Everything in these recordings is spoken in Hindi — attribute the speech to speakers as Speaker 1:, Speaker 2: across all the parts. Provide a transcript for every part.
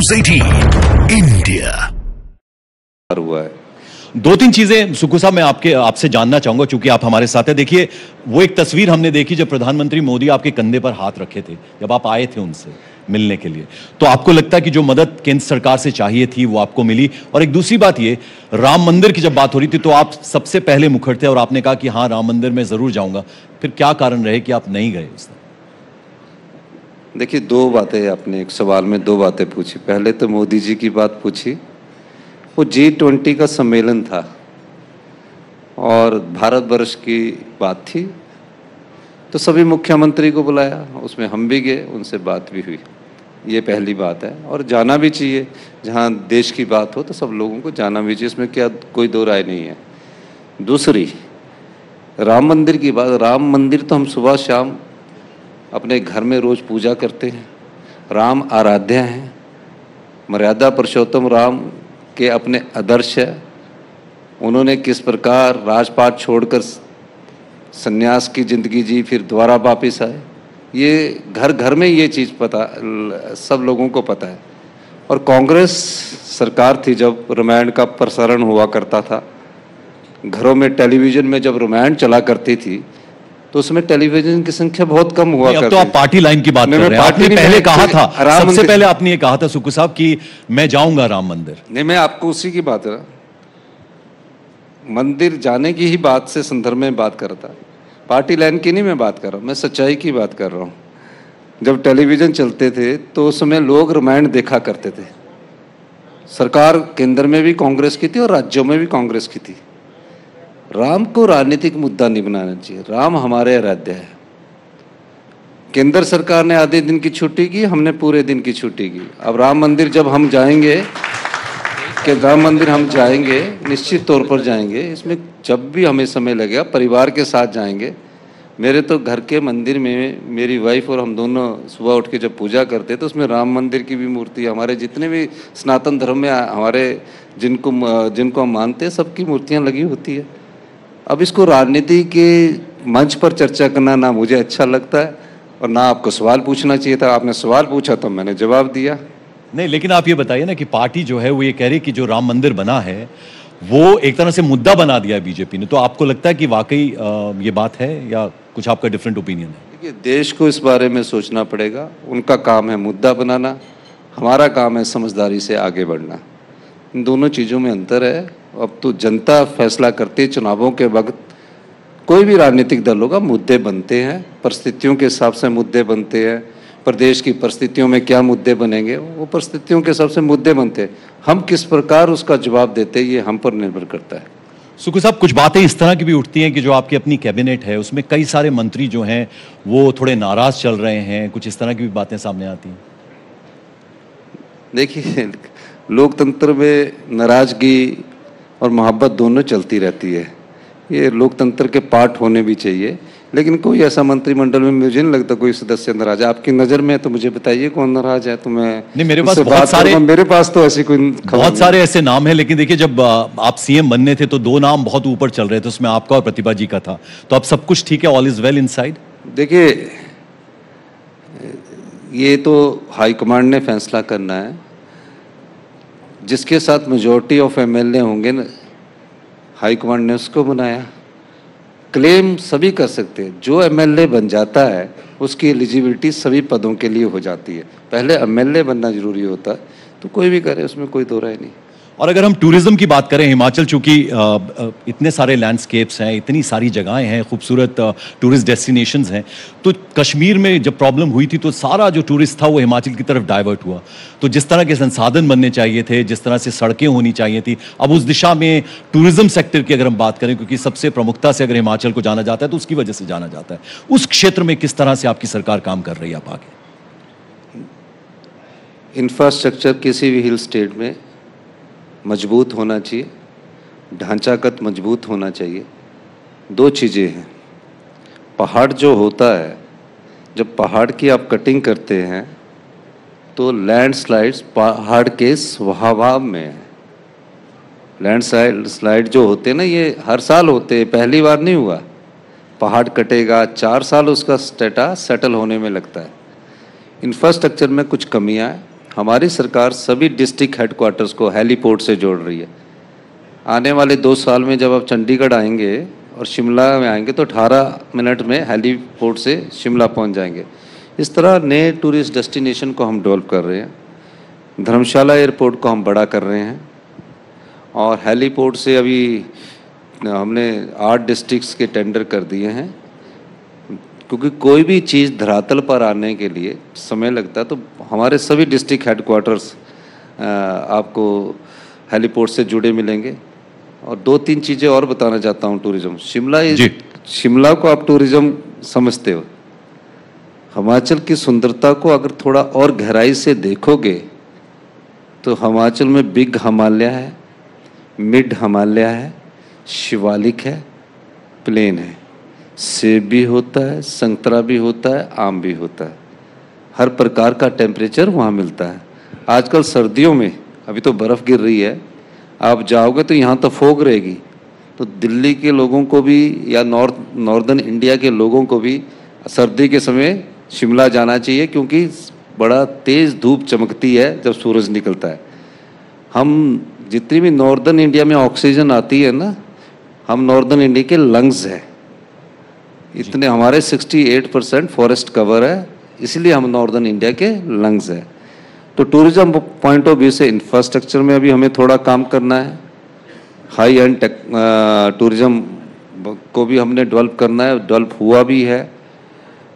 Speaker 1: News 18 इंडिया
Speaker 2: हुआ है।
Speaker 3: दो तीन चीजें सुक्खू साहब मैं आपसे जानना चाहूंगा, चूंकि आप हमारे साथ हैं। देखिए, वो एक तस्वीर हमने देखी जब प्रधानमंत्री मोदी आपके कंधे पर हाथ रखे थे, जब आप आए थे उनसे मिलने के लिए, तो आपको लगता है कि जो मदद केंद्र सरकार से चाहिए थी वो आपको मिली। और एक दूसरी बात, ये राम मंदिर की जब बात हो रही थी तो आप सबसे पहले मुखर थे और आपने कहा कि हाँ, राम मंदिर में जरूर जाऊंगा। फिर क्या कारण रहे कि आप नहीं गए उस दिन?
Speaker 2: देखिए, दो बातें आपने एक सवाल में दो बातें पूछी। पहले तो मोदी जी की बात पूछी, वो G20 का सम्मेलन था और भारतवर्ष की बात थी, तो सभी मुख्यमंत्री को बुलाया, उसमें हम भी गए, उनसे बात भी हुई। ये पहली बात है, और जाना भी चाहिए। जहाँ देश की बात हो तो सब लोगों को जाना भी चाहिए, इसमें क्या कोई दो राय नहीं है। दूसरी, राम मंदिर की बात। राम मंदिर तो हम सुबह शाम अपने घर में रोज पूजा करते हैं। राम आराध्य हैं, मर्यादा पुरुषोत्तम राम के अपने आदर्श है। उन्होंने किस प्रकार राजपाट छोड़कर सन्यास की जिंदगी जी, फिर दोबारा वापिस आए, ये घर घर में ये चीज़ पता, सब लोगों को पता है। और कांग्रेस सरकार थी जब रामायण का प्रसारण हुआ करता था, घरों में टेलीविज़न में जब रामायण चला करती थी तो उसमें टेलीविजन की संख्या बहुत कम हुआ करती।
Speaker 3: अब तो आप पार्टी लाइन की बात कर रहे हैं। आपने पहले कहा था, सबसे पहले आपने ये कहा था सुक्खू साहब कि मैं जाऊंगा राम मंदिर।
Speaker 2: नहीं, मैं आपको उसी की बात है, मंदिर जाने की ही बात से संदर्भ में बात कर रहा था। पार्टी लाइन की नहीं मैं बात कर रहा हूँ, मैं सच्चाई की बात कर रहा हूँ। जब टेलीविजन चलते थे तो उस समय लोग रामायण देखा करते थे। सरकार केंद्र में भी कांग्रेस की थी और राज्यों में भी कांग्रेस की थी। राम को राजनीतिक मुद्दा नहीं बनाना चाहिए। राम हमारे आराध्य है। केंद्र सरकार ने आधे दिन की छुट्टी की, हमने पूरे दिन की छुट्टी की। अब राम मंदिर जब हम जाएंगे, कि राम मंदिर हम जाएंगे, निश्चित तौर पर जाएंगे। इसमें जब भी हमें समय लगेगा परिवार के साथ जाएंगे। मेरे तो घर के मंदिर में मेरी वाइफ और हम दोनों सुबह उठ के जब पूजा करते तो उसमें राम मंदिर की भी मूर्ति, हमारे जितने भी सनातन धर्म में हमारे जिनको हम मानते हैं सबकी मूर्तियाँ लगी होती है। अब इसको राजनीति के मंच पर चर्चा करना ना मुझे अच्छा लगता है और ना आपको सवाल पूछना चाहिए था। आपने सवाल पूछा तो मैंने जवाब दिया।
Speaker 3: नहीं, लेकिन आप ये बताइए ना कि पार्टी जो है वो ये कह रही कि जो राम मंदिर बना है वो एक तरह से मुद्दा बना दिया है बीजेपी ने, तो आपको लगता है कि वाकई ये बात है या कुछ आपका डिफरेंट ओपिनियन है?
Speaker 2: देखिए, देश को इस बारे में सोचना पड़ेगा। उनका काम है मुद्दा बनाना, हमारा काम है समझदारी से आगे बढ़ना। इन दोनों चीज़ों में अंतर है। अब तो जनता फैसला करती है। चुनावों के वक्त कोई भी राजनीतिक दल होगा, मुद्दे बनते हैं, परिस्थितियों के हिसाब से मुद्दे बनते हैं। प्रदेश की परिस्थितियों में क्या मुद्दे बनेंगे, वो परिस्थितियों के हिसाब से मुद्दे बनते हैं। हम किस प्रकार उसका जवाब देते हैं ये हम पर निर्भर करता है।
Speaker 3: सुक्खू साहब, कुछ बातें इस तरह की भी उठती हैं कि जो आपकी अपनी कैबिनेट है उसमें कई सारे मंत्री जो हैं वो थोड़े नाराज चल रहे हैं, कुछ इस तरह की भी बातें सामने आती हैं।
Speaker 2: देखिए, लोकतंत्र में नाराजगी और मोहब्बत दोनों चलती रहती है। ये लोकतंत्र के पार्ट होने भी चाहिए, लेकिन कोई ऐसा मंत्रिमंडल में मुझे नहीं लगता कोई सदस्य नाराज है। आपकी नज़र में तो मुझे बताइए कौन नाराज है। तो मैं
Speaker 3: नहीं, मेरे पास
Speaker 2: तो ऐसी कोई
Speaker 3: बहुत सारे ऐसे नाम हैं, लेकिन देखिए जब आप सीएम बनने थे तो दो नाम बहुत ऊपर चल रहे थे, उसमें आपका और प्रतिभा जी का था। तो अब सब कुछ ठीक है, ऑल इज वेल इनसाइड?
Speaker 2: देखिए, ये तो हाईकमांड ने फैसला करना है। जिसके साथ मेजॉरिटी ऑफ एमएलए होंगे ना, हाईकमांड ने उसको बनाया। क्लेम सभी कर सकते हैं। जो एमएलए बन जाता है उसकी एलिजिबिलिटी सभी पदों के लिए हो जाती है। पहले एमएलए बनना जरूरी होता है, तो कोई भी करे, उसमें कोई दो राय नहीं।
Speaker 3: और अगर हम टूरिज्म की बात करें, हिमाचल चूंकि इतने सारे लैंडस्केप्स हैं, इतनी सारी जगहें हैं, खूबसूरत टूरिस्ट डेस्टिनेशंस हैं, तो कश्मीर में जब प्रॉब्लम हुई थी तो सारा जो टूरिस्ट था वो हिमाचल की तरफ डाइवर्ट हुआ। तो जिस तरह के संसाधन बनने चाहिए थे, जिस तरह से सड़कें होनी चाहिए थी, अब उस दिशा में टूरिज्म सेक्टर की अगर हम बात करें, क्योंकि सबसे प्रमुखता से अगर हिमाचल को जाना जाता है तो उसकी वजह से जाना जाता है, उस क्षेत्र में किस तरह से आपकी सरकार काम कर रही है? आप आगे
Speaker 2: इंफ्रास्ट्रक्चर किसी भी हिल स्टेट में मजबूत होना चाहिए, ढांचागत मजबूत होना चाहिए। दो चीज़ें हैं। पहाड़ जो होता है, जब पहाड़ की आप कटिंग करते हैं तो लैंडस्लाइड्स पहाड़ के स्वभाव में है। लैंडस्लाइड जो होते हैं ना, ये हर साल होते हैं, पहली बार नहीं हुआ। पहाड़ कटेगा, 4 साल उसका स्टेटा सेटल होने में लगता है। इंफ्रास्ट्रक्चर में कुछ कमियां हैं। हमारी सरकार सभी डिस्ट्रिक्ट हेडक्वार्टर्स को हेलीपोर्ट से जोड़ रही है। आने वाले 2 साल में जब आप चंडीगढ़ आएंगे और शिमला में आएंगे तो 18 मिनट में हेलीपोर्ट से शिमला पहुंच जाएंगे। इस तरह नए टूरिस्ट डेस्टिनेशन को हम डेवलप कर रहे हैं। धर्मशाला एयरपोर्ट को हम बड़ा कर रहे हैं और हेलीपोर्ट से अभी हमने 8 डिस्ट्रिक्ट्स के टेंडर कर दिए हैं, क्योंकि कोई भी चीज़ धरातल पर आने के लिए समय लगता है। तो हमारे सभी डिस्ट्रिक्ट हेडक्वार्टर्स आपको हेलीपोर्ट से जुड़े मिलेंगे। और 2-3 चीज़ें और बताना चाहता हूँ टूरिज्म। शिमला को आप टूरिज्म समझते हो, हिमाचल की सुंदरता को अगर थोड़ा और गहराई से देखोगे तो हिमाचल में बिग हिमालय है, मिड हिमालय है, शिवालिक है, प्लेन है, सेब भी होता है, संतरा भी होता है, आम भी होता है। हर प्रकार का टेम्परेचर वहाँ मिलता है। आजकल सर्दियों में अभी तो बर्फ़ गिर रही है, आप जाओगे तो यहाँ तो फोग रहेगी। तो दिल्ली के लोगों को भी या नॉर्दर्न इंडिया के लोगों को भी सर्दी के समय शिमला जाना चाहिए, क्योंकि बड़ा तेज़ धूप चमकती है जब सूरज निकलता है। हम जितनी भी नॉर्दर्न इंडिया में ऑक्सीजन आती है ना, हम नॉर्दर्न इंडिया के लंग्स हैं। इतने हमारे 68% फॉरेस्ट कवर है, इसलिए हम नॉर्दर्न इंडिया के लंग्स हैं। तो टूरिज्म पॉइंट ऑफ व्यू से इंफ्रास्ट्रक्चर में अभी हमें थोड़ा काम करना है। हाई एंड टूरिज्म को भी हमने डेवलप करना है, डेवलप हुआ भी है।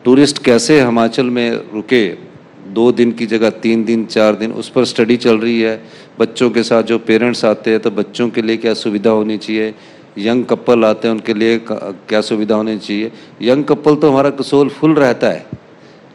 Speaker 2: टूरिस्ट कैसे हिमाचल में रुके, 2 दिन की जगह 3 दिन 4 दिन, उस पर स्टडी चल रही है। बच्चों के साथ जो पेरेंट्स आते हैं तो बच्चों के लिए क्या सुविधा होनी चाहिए, यंग कपल आते हैं उनके लिए क्या सुविधा होनी चाहिए। यंग कपल तो हमारा कसोल फुल रहता है,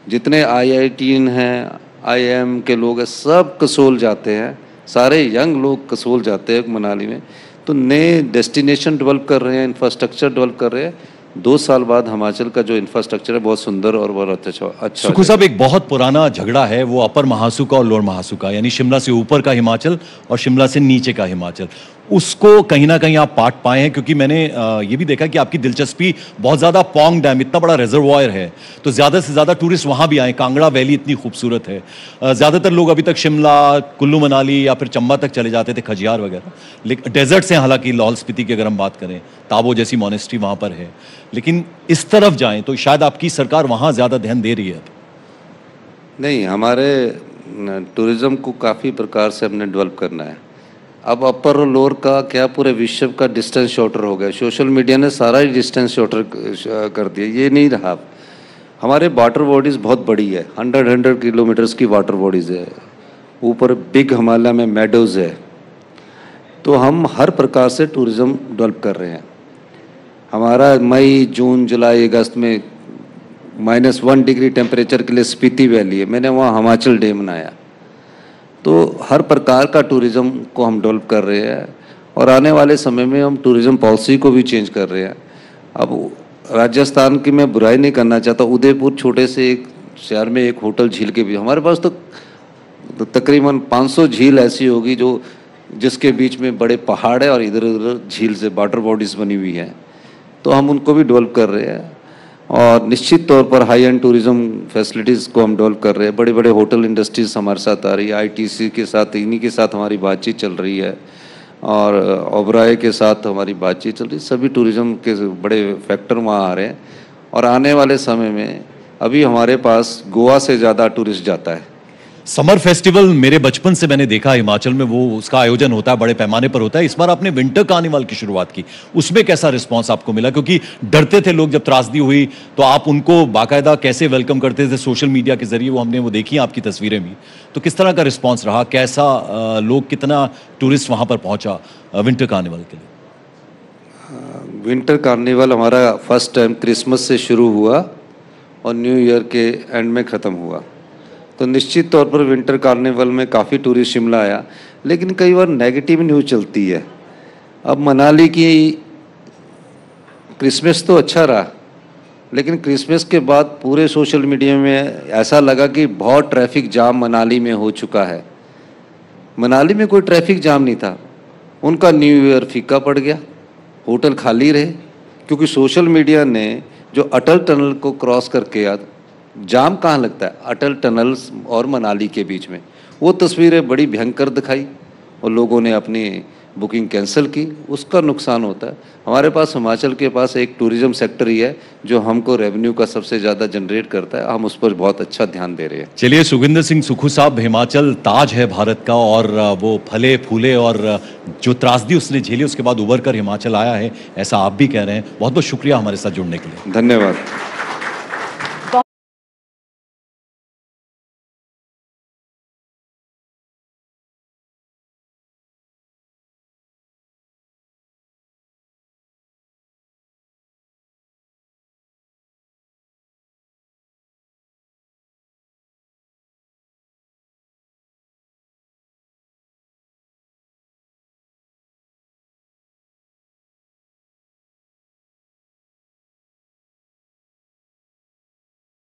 Speaker 2: जितने IITian हैं, IIM के लोग हैं, सब कसोल जाते हैं, सारे यंग लोग कसोल जाते हैं मनाली में। तो नए डेस्टिनेशन डेवलप कर रहे हैं, इंफ्रास्ट्रक्चर डेवलप कर रहे हैं। 2 साल बाद हिमाचल का जो इंफ्रास्ट्रक्चर है बहुत सुंदर और बहुत अच्छा।
Speaker 3: सुखू साहब, एक बहुत पुराना झगड़ा है वो अपर महासू का और लोअर महासू का, यानी शिमला से ऊपर का हिमाचल और शिमला से नीचे का हिमाचल। उसको कहीं ना कहीं आप पाट पाए हैं, क्योंकि मैंने ये भी देखा कि आपकी दिलचस्पी बहुत ज़्यादा पौंग डैम, इतना बड़ा रिजर्वायर है तो ज़्यादा से ज़्यादा टूरिस्ट वहाँ भी आए। कांगड़ा वैली इतनी खूबसूरत है। ज़्यादातर लोग अभी तक शिमला, कुल्लू मनाली या फिर चंबा तक चले जाते थे, खजियार वगैरह। लेकिन डेजर्ट्स हैं, हालांकि लाहौल स्पीति की अगर हम बात करें, ताबो जैसी मॉनेस्ट्री वहाँ पर है। लेकिन इस तरफ जाएं तो शायद आपकी सरकार वहाँ ज़्यादा ध्यान दे रही है।
Speaker 2: नहीं, हमारे टूरिज़्म को काफ़ी प्रकार से हमने डेवलप करना है। अब अपर और लोअर का क्या, पूरे विश्व का डिस्टेंस शॉर्टर हो गया। सोशल मीडिया ने सारा ही डिस्टेंस शॉर्टर कर दिया, ये नहीं रहा। हमारे वाटर बॉडीज़ बहुत बड़ी है, 100 किलोमीटर्स की वाटर बॉडीज़ है। ऊपर बिग हिमालय में मेडोज़ है। तो हम हर प्रकार से टूरिज़्म डेवलप कर रहे हैं। हमारा मई, जून, जुलाई, अगस्त में -1 डिग्री टेम्परेचर के लिए स्पीति वैली है, मैंने वहाँ हिमाचल डे मनाया। तो हर प्रकार का टूरिज़्म को हम डेवलप कर रहे हैं और आने वाले समय में हम टूरिज़्म पॉलिसी को भी चेंज कर रहे हैं। अब राजस्थान की मैं बुराई नहीं करना चाहता, उदयपुर छोटे से एक शहर में एक होटल झील के भी, हमारे पास तो तकरीबन 500 झील ऐसी होगी जो जिसके बीच में बड़े पहाड़ है और इधर उधर झील से वाटर बॉडीज़ बनी हुई हैं। तो हम उनको भी डेवलप कर रहे हैं और निश्चित तौर पर हाई एंड टूरिज़्म फैसिलिटीज़ को हम डेवलप कर रहे हैं। बड़े बड़े होटल इंडस्ट्रीज़ हमारे साथ आ रही है, ITC के साथ, इन्हीं के साथ हमारी बातचीत चल रही है और ओबराय के साथ हमारी बातचीत चल रही है। सभी टूरिज़्म के बड़े फैक्टर वहाँ आ रहे हैं और आने वाले समय में अभी हमारे पास गोवा से ज़्यादा टूरिस्ट जाता है।
Speaker 3: समर फेस्टिवल मेरे बचपन से मैंने देखा हिमाचल में, वो उसका आयोजन होता है, बड़े पैमाने पर होता है। इस बार आपने विंटर कार्निवल की शुरुआत की, उसमें कैसा रिस्पांस आपको मिला? क्योंकि डरते थे लोग जब त्रासदी हुई, तो आप उनको बाकायदा कैसे वेलकम करते थे सोशल मीडिया के जरिए, वो हमने वो देखी आपकी तस्वीरें भी। तो किस तरह का रिस्पॉन्स रहा, कैसा लोग, कितना टूरिस्ट वहाँ पर पहुँचा विंटर कार्निवल के लिए?
Speaker 2: विंटर कार्निवल हमारा फर्स्ट टाइम क्रिसमस से शुरू हुआ और न्यू ईयर के एंड में ख़त्म हुआ। तो निश्चित तौर पर विंटर कार्निवल में काफ़ी टूरिस्ट शिमला आया, लेकिन कई बार नेगेटिव न्यूज़ चलती है। अब मनाली की क्रिसमस तो अच्छा रहा, लेकिन क्रिसमस के बाद पूरे सोशल मीडिया में ऐसा लगा कि बहुत ट्रैफिक जाम मनाली में हो चुका है। मनाली में कोई ट्रैफिक जाम नहीं था, उनका न्यू ईयर फीका पड़ गया, होटल खाली रहे, क्योंकि सोशल मीडिया ने जो अटल टनल को क्रॉस करके, जाम कहाँ लगता है, अटल टनल्स और मनाली के बीच में, वो तस्वीरें बड़ी भयंकर दिखाई और लोगों ने अपनी बुकिंग कैंसिल की, उसका नुकसान होता है। हमारे पास हिमाचल के पास एक टूरिज्म सेक्टर ही है जो हमको रेवेन्यू का सबसे ज़्यादा जनरेट करता है, हम उस पर बहुत अच्छा ध्यान दे रहे हैं।
Speaker 3: चलिए सुखविंदर सिंह सुक्खू साहब, हिमाचल ताज है भारत का और वो फले फूले और जो त्रासदी उसने झेली उसके बाद उभर कर हिमाचल आया है, ऐसा आप भी कह रहे हैं। बहुत बहुत शुक्रिया हमारे साथ जुड़ने के लिए।
Speaker 2: धन्यवाद।